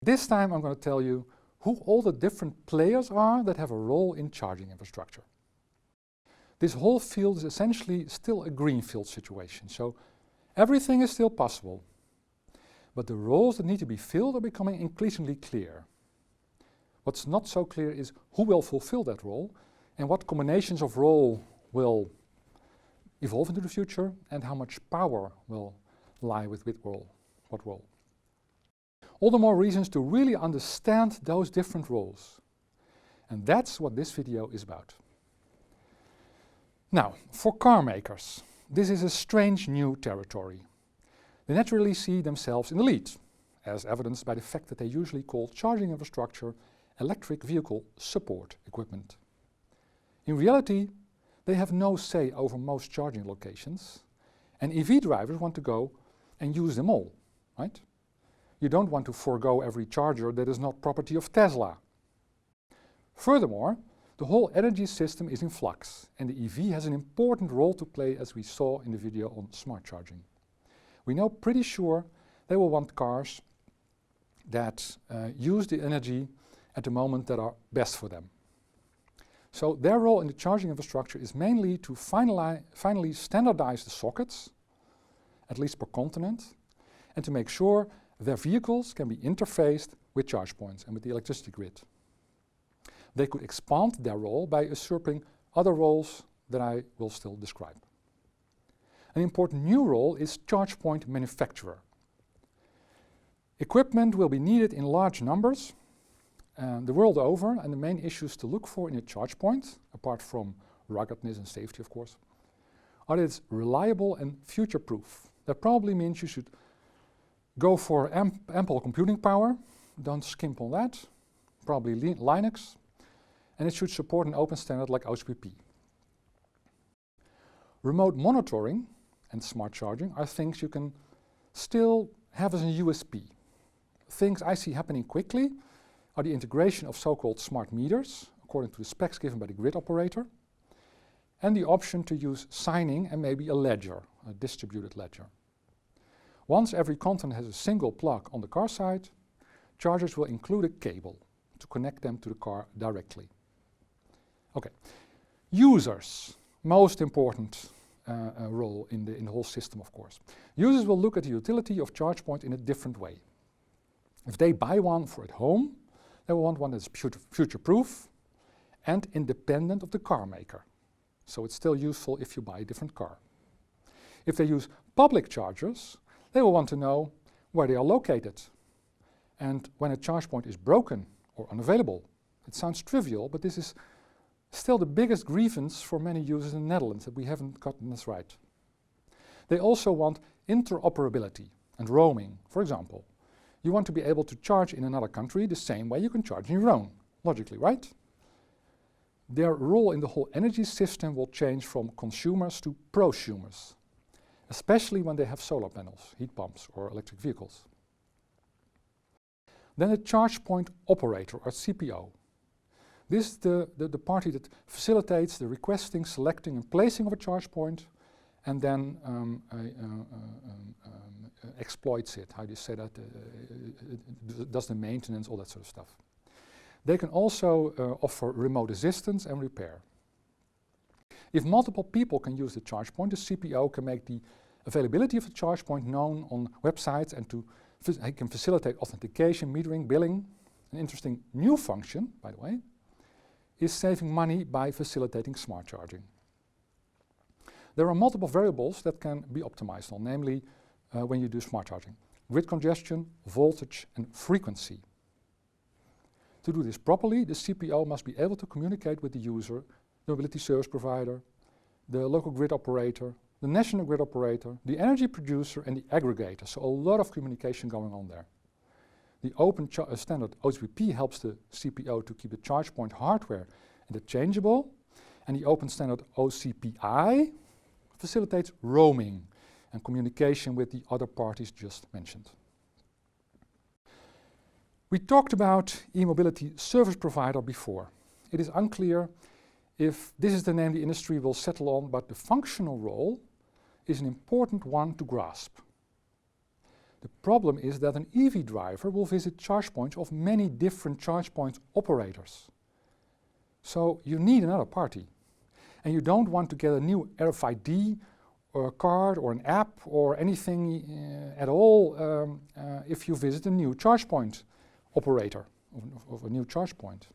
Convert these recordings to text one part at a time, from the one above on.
This time I'm going to tell you who all the different players are that have a role in charging infrastructure. This whole field is essentially still a greenfield situation, so everything is still possible. But the roles that need to be filled are becoming increasingly clear. What's not so clear is who will fulfill that role and what combinations of role will evolve into the future and how much power will lie with what role. All the more reasons to really understand those different roles. And that's what this video is about. Now, for car makers, this is a strange new territory. They naturally see themselves in the lead, as evidenced by the fact that they usually call charging infrastructure electric vehicle support equipment. In reality, they have no say over most charging locations, and EV drivers want to go and use them all, right? You don't want to forego every charger that is not property of Tesla. Furthermore, the whole energy system is in flux, and the EV has an important role to play, as we saw in the video on smart charging. We know pretty sure they will want cars that use the energy at the moment that are best for them. So their role in the charging infrastructure is mainly to finally standardize the sockets, at least per continent, and to make sure their vehicles can be interfaced with charge points and with the electricity grid. They could expand their role by usurping other roles that I will still describe. An important new role is charge point manufacturer. Equipment will be needed in large numbers the world over, and the main issues to look for in a charge point, apart from ruggedness and safety of course, are that it's reliable and future-proof. That probably means you should go for ample computing power, don't skimp on that, probably Linux, and it should support an open standard like OCPP. Remote monitoring and smart charging are things you can still have as a USP. Things I see happening quickly are the integration of so-called smart meters, according to the specs given by the grid operator, and the option to use signing and maybe a ledger, a distributed ledger. Once every continent has a single plug on the car side, chargers will include a cable to connect them to the car directly. Okay, users, most important role in the whole system of course. Users will look at the utility of charge point in a different way. If they buy one for at home, they will want one that's future-proof and independent of the car maker. So it's still useful if you buy a different car. If they use public chargers, they will want to know where they are located. And when a charge point is broken or unavailable, it sounds trivial, but this is still the biggest grievance for many users in the Netherlands, that we haven't gotten this right. They also want interoperability and roaming. For example, you want to be able to charge in another country the same way you can charge in your own, logically, right? Their role in the whole energy system will change from consumers to prosumers, especially when they have solar panels, heat pumps, or electric vehicles. Then a charge point operator, or CPO. This is the party that facilitates the requesting, selecting, and placing of a charge point, and then exploits it, how do you say that, does the maintenance, all that sort of stuff. They can also offer remote assistance and repair. If multiple people can use the charge point, the CPO can make the availability of the charge point known on websites, and he can facilitate authentication, metering, billing. An interesting new function, by the way, is saving money by facilitating smart charging. There are multiple variables that can be optimized on, namely when you do smart charging: grid congestion, voltage, and frequency. To do this properly, the CPO must be able to communicate with the user, the mobility service provider, the local grid operator, the national grid operator, the energy producer, and the aggregator. So a lot of communication going on there. The open standard OCPP helps the CPO to keep the charge point hardware interchangeable, and the open standard OCPI facilitates roaming and communication with the other parties just mentioned. We talked about e-mobility service provider before. It is unclear if this is the name the industry will settle on, but the functional role is an important one to grasp. The problem is that an EV driver will visit charge points of many different charge point operators. So you need another party. And you don't want to get a new RFID or a card or an app or anything at all if you visit a new charge point operator of a new charge point.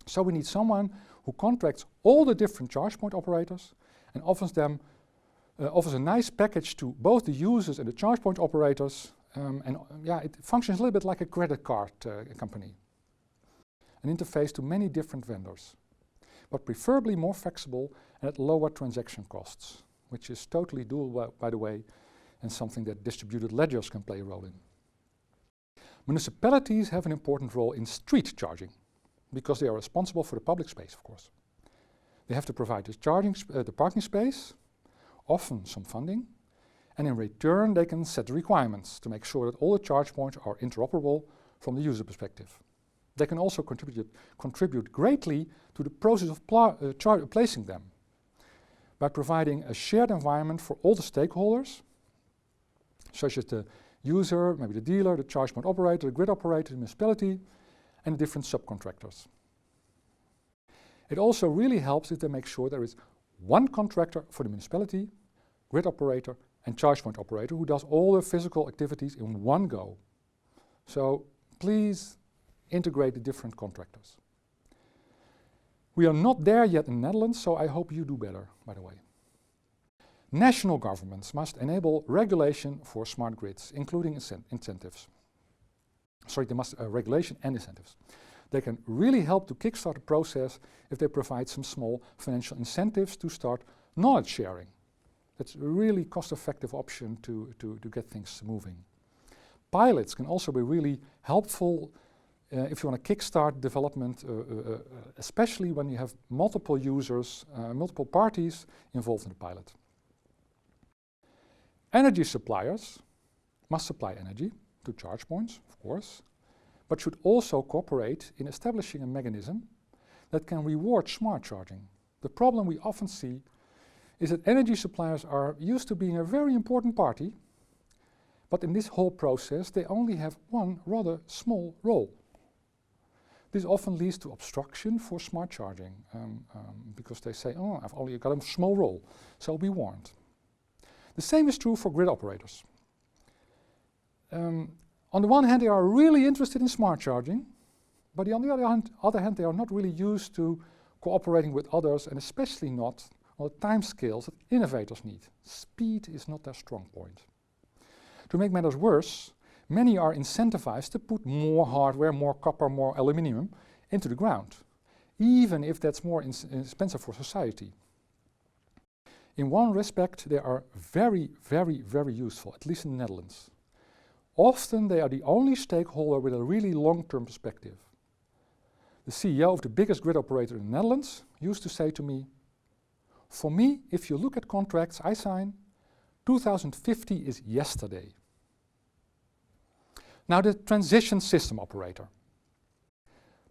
So we need someone who contracts all the different charge point operators and offers a nice package to both the users and the charge point operators. It functions a little bit like a credit card company. An interface to many different vendors, but preferably more flexible and at lower transaction costs, which is totally doable, by the way, and something that distributed ledgers can play a role in. Municipalities have an important role in street charging, because they are responsible for the public space, of course. They have to provide the parking space, often some funding, and in return they can set the requirements to make sure that all the charge points are interoperable from the user perspective. They can also contribute greatly to the process of placing them by providing a shared environment for all the stakeholders, such as the user, maybe the dealer, the charge point operator, the grid operator, the municipality, and the different subcontractors. It also really helps if they make sure there is one contractor for the municipality, grid operator, and charge point operator who does all the physical activities in one go. So please integrate the different contractors. We are not there yet in the Netherlands, so I hope you do better, by the way. National governments must enable regulation for smart grids, including incentives. Sorry, they must regulation and incentives. They can really help to kickstart the process if they provide some small financial incentives to start knowledge sharing. That's a really cost-effective option to get things moving. Pilots can also be really helpful if you want to kickstart development, especially when you have multiple users, multiple parties involved in the pilot. Energy suppliers must supply energy to charge points, of course, but should also cooperate in establishing a mechanism that can reward smart charging. The problem we often see is that energy suppliers are used to being a very important party, but in this whole process they only have one rather small role. This often leads to obstruction for smart charging because they say, oh, I've only got a small role, so be warned. The same is true for grid operators. On the one hand, they are really interested in smart charging, but on the other hand, they are not really used to cooperating with others, and especially not on the time scales that innovators need. Speed is not their strong point. To make matters worse, many are incentivized to put more hardware, more copper, more aluminium into the ground, even if that's more expensive for society. In one respect, they are very, very, very useful, at least in the Netherlands. Often they are the only stakeholder with a really long-term perspective. The CEO of the biggest grid operator in the Netherlands used to say to me, for me, if you look at contracts I sign, 2050 is yesterday. Now the transition system operator.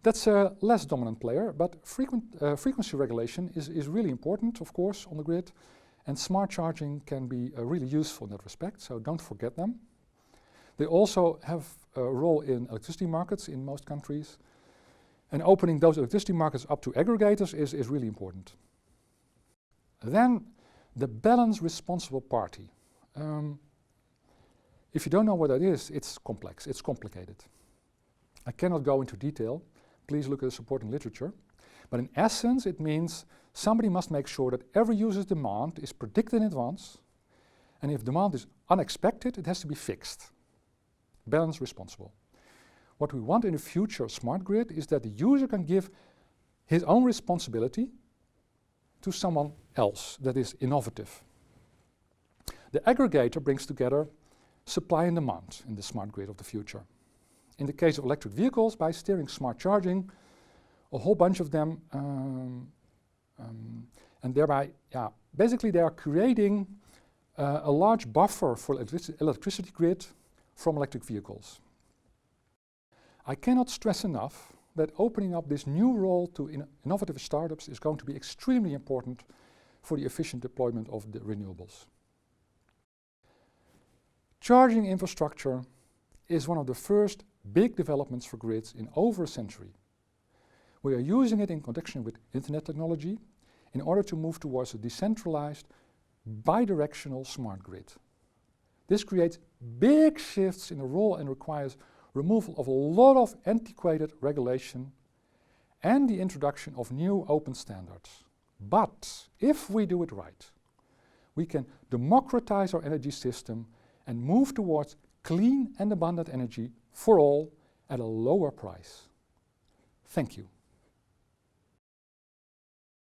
That's a less dominant player, but frequency regulation is really important, of course, on the grid, and smart charging can be really useful in that respect, so don't forget them. They also have a role in electricity markets in most countries, and opening those electricity markets up to aggregators is really important. Then the balance responsible party. If you don't know what that is, it's complex, it's complicated. I cannot go into detail, please look at the supporting literature, but in essence it means somebody must make sure that every user's demand is predicted in advance, and if demand is unexpected, it has to be fixed. Balance responsible. What we want in the future smart grid is that the user can give his own responsibility to someone else that is innovative. The aggregator brings together supply and demand in the smart grid of the future. In the case of electric vehicles, by steering smart charging, a whole bunch of them, and thereby, basically they are creating a large buffer for electricity grid from electric vehicles. I cannot stress enough that opening up this new role to innovative startups is going to be extremely important for the efficient deployment of the renewables. Charging infrastructure is one of the first big developments for grids in over a century. We are using it in connection with internet technology in order to move towards a decentralized, bidirectional smart grid. This creates big shifts in the role and requires removal of a lot of antiquated regulation and the introduction of new open standards. But if we do it right, we can democratize our energy system and move towards clean and abundant energy for all at a lower price. Thank you.